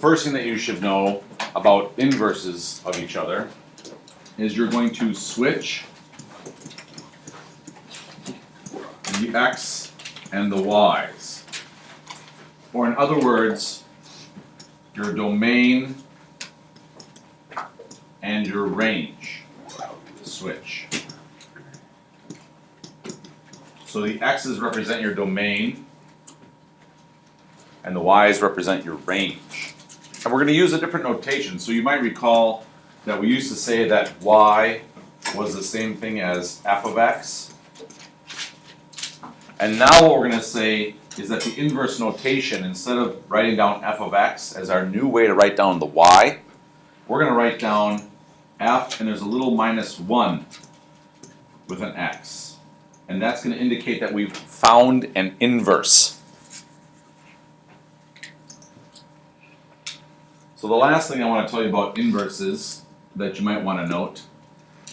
First thing that you should know about inverses of each other is you're going to switch the x and the y's. Or in other words, your domain and your range switch. So the x's represent your domain and the y's represent your range. And we're going to use a different notation. So you might recall that we used to say that y was the same thing as f of x. And now what we're going to say is that the inverse notation, instead of writing down f of x as our new way to write down the y, we're going to write down f and there's a little -1 with an x. And that's going to indicate that we've found an inverse. So the last thing I want to tell you about inverses that you might want to note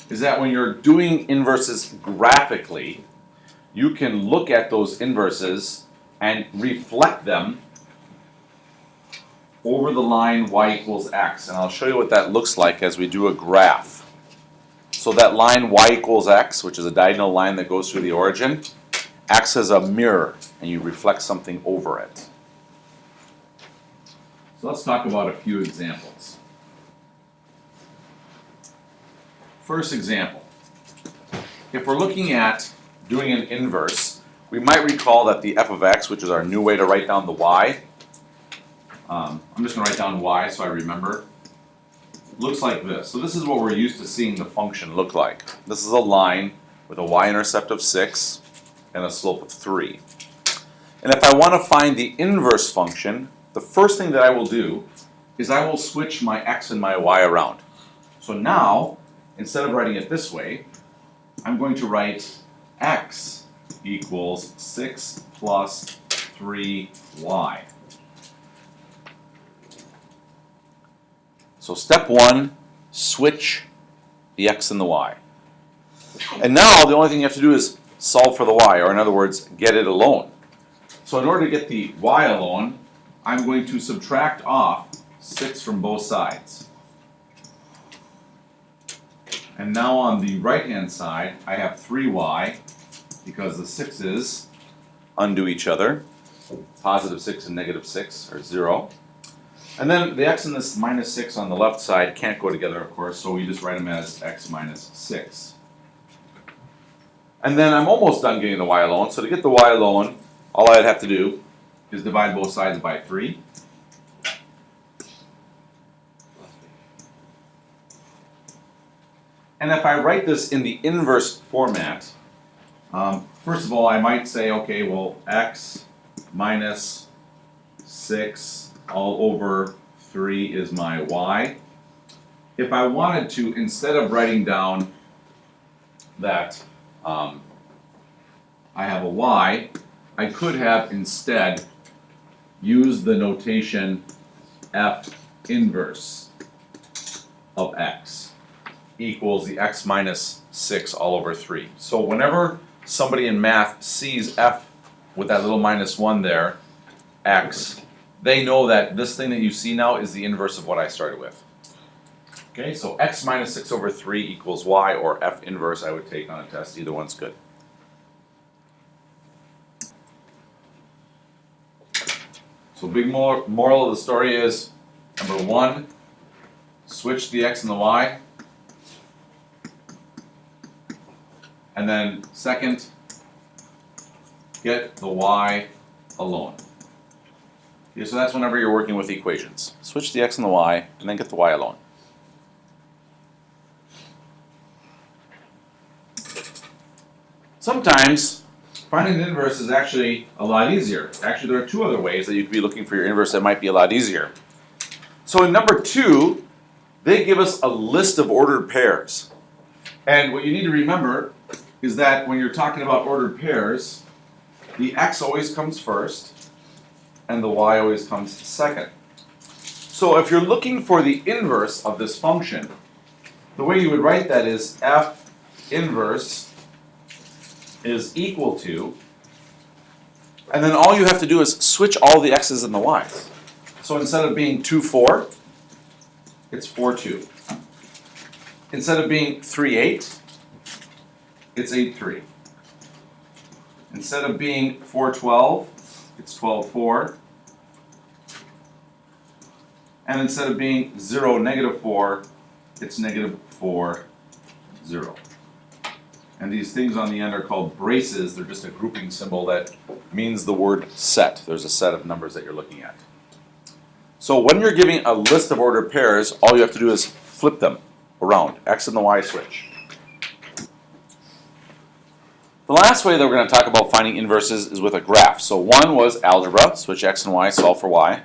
is that when you're doing inverses graphically, you can look at those inverses and reflect them over the line y equals x. And I'll show you what that looks like as we do a graph. So that line y equals x, which is a diagonal line that goes through the origin, acts as a mirror and you reflect something over it. So let's talk about a few examples. First example. If we're looking at doing an inverse, we might recall that the f of x, which is our new way to write down the y, I'm just going to write down y so I remember, looks like this. So this is what we're used to seeing the function look like. This is a line with a y-intercept of 6 and a slope of 3. And if I want to find the inverse function, the first thing that I will do is I will switch my x and my y around. So now, instead of writing it this way, I'm going to write x equals 6 plus 3y. So step 1, switch the x and the y. And now the only thing you have to do is solve for the y, or in other words, get it alone. So in order to get the y alone, I'm going to subtract off 6 from both sides. And now on the right-hand side, I have 3y, because the 6's undo each other. Positive 6 and negative 6 are 0. And then the x and this -6 on the left side can't go together, of course, so we just write them as x minus 6. And then I'm almost done getting the y alone. So to get the y alone, all I'd have to do is divide both sides by 3. And if I write this in the inverse format, first of all, I might say, okay, well, x minus 6 all over 3 is my y. If I wanted to, instead of writing down that I have a y, I could have instead used the notation f inverse of x equals the x minus 6 all over 3. So whenever somebody in math sees f with that little -1 there, x, they know that this thing that you see now is the inverse of what I started with. Okay, so x minus 6 over 3 equals y, or f inverse I would take on a test. Either one's good. So big moral of the story is, number 1, switch the x and the y. And then second, get the y alone. Okay, so that's whenever you're working with equations. Switch the x and the y, and then get the y alone. Sometimes finding an inverse is actually a lot easier. Actually, there are 2 other ways that you could be looking for your inverse that might be a lot easier. So in number 2, they give us a list of ordered pairs. And what you need to remember is that when you're talking about ordered pairs, the x always comes first, and the y always comes second. So if you're looking for the inverse of this function, the way you would write that is f inverse is equal to, and then all you have to do is switch all the x's and the y's. So instead of being 2, 4, it's 4, 2. Instead of being 3, 8, it's 8, 3. Instead of being 4, 12, it's 12, 4. And instead of being 0, negative 4, it's negative 4, 0. And these things on the end are called braces. They're just a grouping symbol that means the word set. There's a set of numbers that you're looking at. So when you're giving a list of ordered pairs, all you have to do is flip them around, X and the Y switch. The last way that we're going to talk about finding inverses is with a graph. So 1 was algebra, switch X and Y, solve for Y.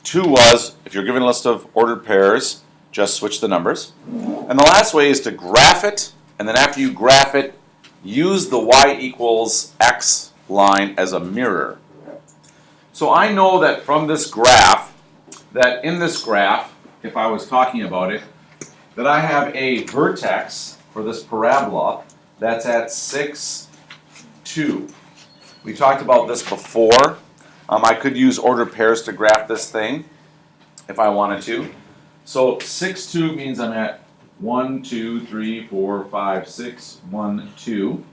2 was, if you're given a list of ordered pairs, just switch the numbers. And the last way is to graph it, and then after you graph it, use the Y equals X line as a mirror. So I know that from this graph, that in this graph, if I was talking about it, that I have a vertex for this parabola that's at 6, 2. We talked about this before. I could use ordered pairs to graph this thing if I wanted to. So 6, 2 means I'm at 1, 2, 3, 4, 5, 6, 1, 2.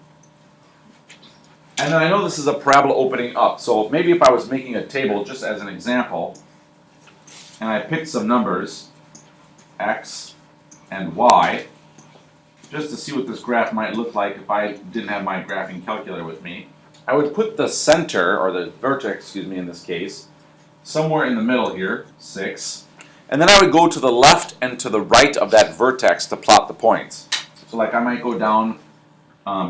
And then I know this is a parabola opening up. So maybe if I was making a table just as an example, and I picked some numbers, X and Y, just to see what this graph might look like if I didn't have my graphing calculator with me, I would put the center, or the vertex, excuse me, in this case, somewhere in the middle here, 6. And then I would go to the left and to the right of that vertex to plot the points. So like I might go down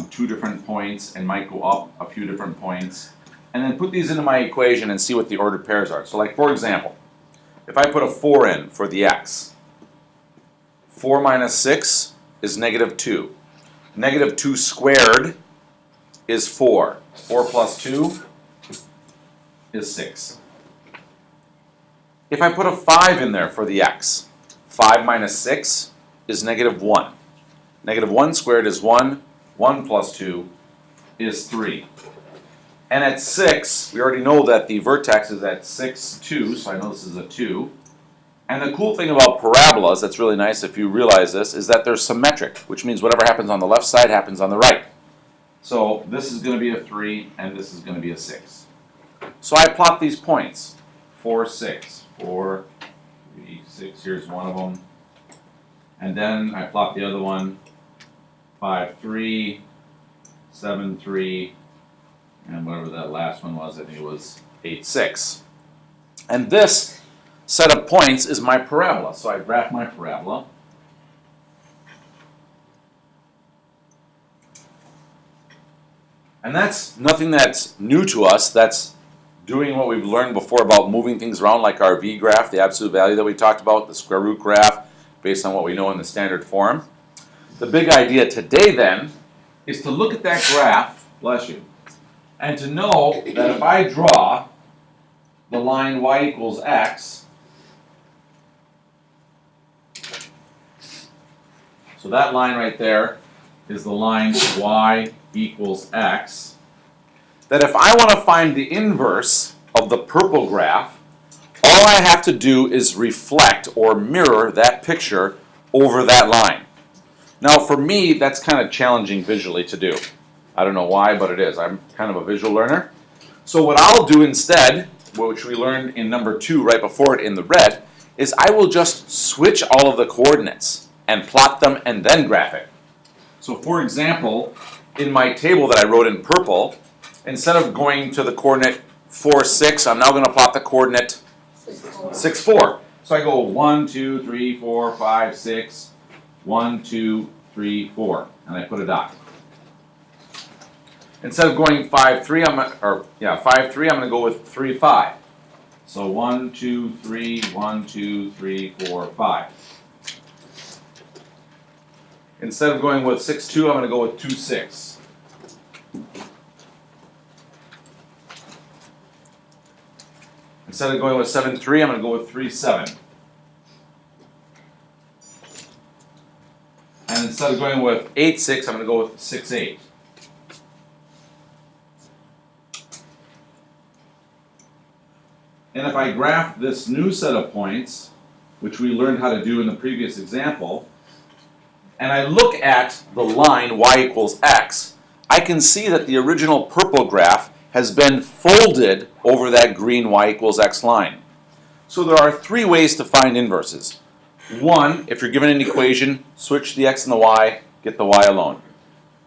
2 different points and might go up a few different points. And then put these into my equation and see what the ordered pairs are. So like for example, if I put a 4 in for the X, 4 minus 6 is negative 2. Negative 2 squared is 4. 4 plus 2 is 6. If I put a 5 in there for the X, 5 minus 6 is negative 1. Negative 1 squared is 1. 1 plus 2 is 3. And at 6, we already know that the vertex is at 6, 2, so I know this is a 2. And the cool thing about parabolas, that's really nice if you realize this, is that they're symmetric, which means whatever happens on the left side happens on the right. So this is going to be a 3, and this is going to be a 6. So I plot these points. 4, 6. 4, 3, 6. Here's one of them. And then I plot the other one. 5, 3, 7, 3, and whatever that last one was, I think it was 8, 6. And this set of points is my parabola. So I graph my parabola. And that's nothing that's new to us. That's doing what we've learned before about moving things around, like our V graph, the absolute value that we talked about, the square root graph, based on what we know in the standard form. The big idea today then is to look at that graph, bless you, and to know that if I draw the line y equals x, so that line right there is the line y equals x, that if I want to find the inverse of the purple graph, all I have to do is reflect or mirror that picture over that line. Now for me, that's kind of challenging visually to do. I don't know why, but it is. I'm kind of a visual learner. So what I'll do instead, which we learned in number 2 right before it in the red, is I will just switch all of the coordinates and plot them and then graph it. So for example, in my table that I wrote in purple, instead of going to the coordinate 4, 6, I'm now going to plot the coordinate 6, 4. So I go 1, 2, 3, 4, 5, 6, 1, 2, 3, 4, and I put a dot. Instead of going 5, 3, 5, 3, I'm going to go with 3, 5. So 1, 2, 3, 1, 2, 3, 4, 5. Instead of going with 6, 2, I'm going to go with 2, 6. Instead of going with 7, 3, I'm going to go with 3, 7. And instead of going with 8, 6, I'm going to go with 6, 8. And if I graph this new set of points, which we learned how to do in the previous example, and I look at the line y equals x, I can see that the original purple graph has been folded over that green y equals x line. So there are three ways to find inverses. One, if you're given an equation, switch the x and the y, get the y alone.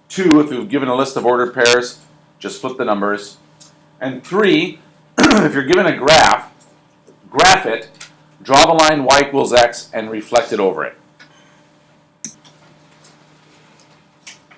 Two, if you've given a list of ordered pairs, just flip the numbers. And three, if you're given a graph it, draw the line y equals x, and reflect it over it.